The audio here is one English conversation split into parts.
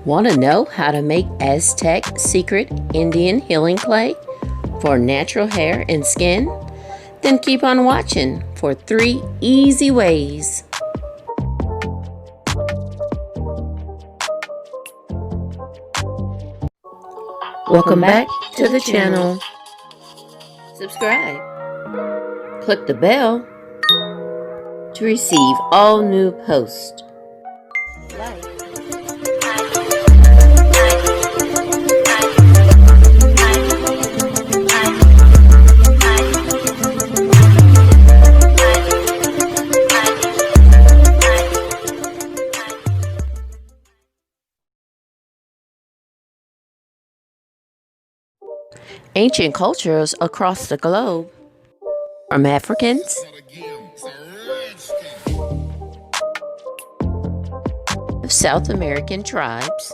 Want to know how to make Aztec secret Indian healing clay for natural hair and skin? Then keep on watching for 3 easy ways. Welcome back to the channel. Subscribe. Click the bell to receive all new posts. Like. Ancient cultures across the globe, from Africans South American tribes,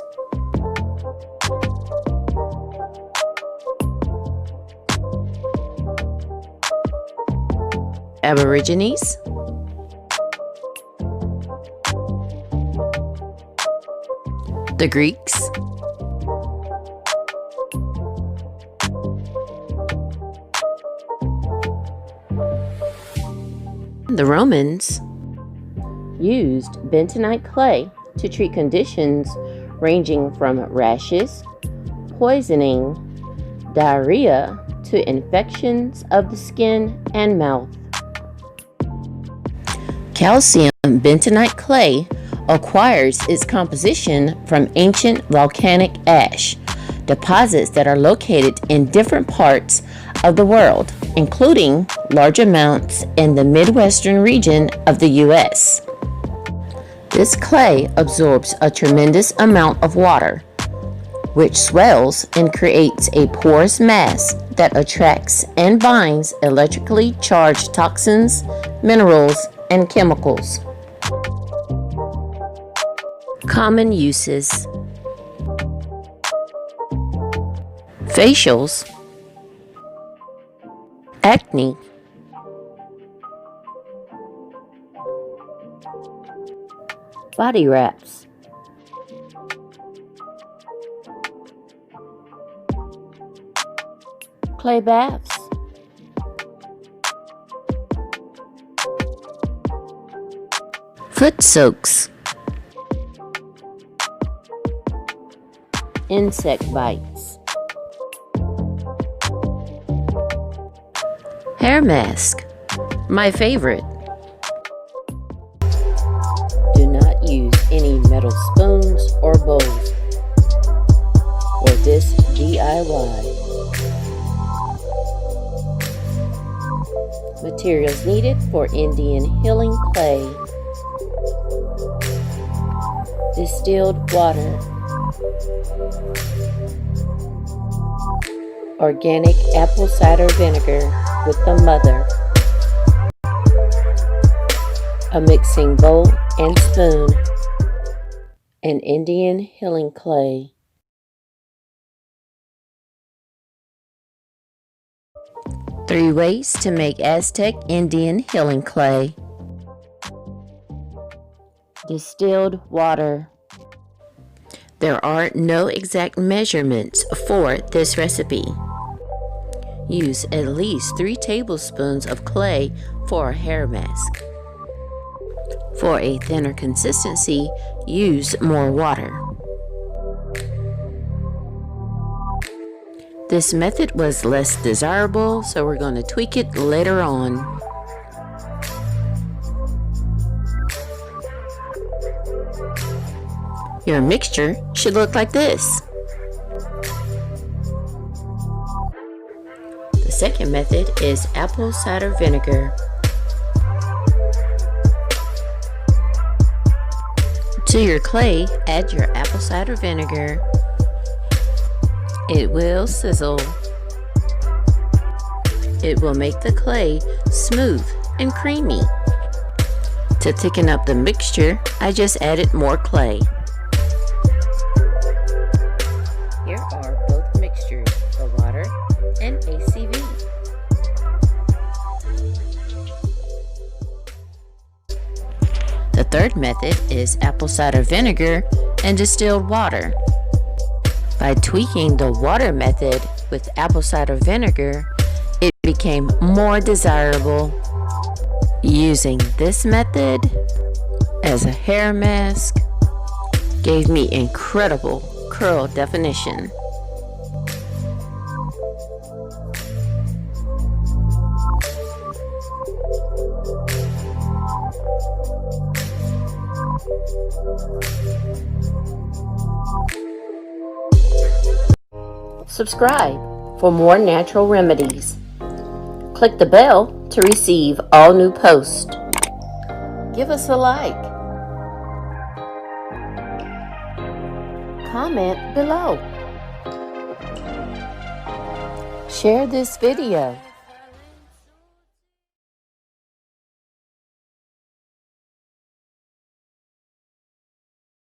Aborigines, the Greeks, the Romans used bentonite clay to treat conditions ranging from rashes, poisoning, diarrhea, to infections of the skin and mouth. Calcium bentonite clay acquires its composition from ancient volcanic ash deposits that are located in different parts of the world, including large amounts in the Midwestern region of the U.S. This clay absorbs a tremendous amount of water, which swells and creates a porous mass that attracts and binds electrically charged toxins, minerals, and chemicals. Common uses: facials, acne, body wraps, clay baths, foot soaks, insect bites, hair mask, my favorite. Do not use any metal spoons or bowls for this DIY. Materials needed for Indian healing clay: distilled water, organic apple cider vinegar with the mother, a mixing bowl and spoon, and Indian healing clay. Three ways to make Aztec Indian healing clay. Distilled water. There are no exact measurements for this recipe. Use at least 3 tablespoons of clay for a hair mask. For a thinner consistency, use more water. This method was less desirable, so we're going to tweak it later on. Your mixture should look like this. The second method is apple cider vinegar. To your clay, add your apple cider vinegar. It will sizzle. It will make the clay smooth and creamy. To thicken up the mixture, I just added more clay. Here are both mixtures, the water and ACV. The third method is apple cider vinegar and distilled water. By tweaking the water method with apple cider vinegar, it became more desirable. Using this method as a hair mask gave me incredible curl definition. Subscribe for more natural remedies. Click the bell to receive all new posts. Give us a like. Comment below. Share this video.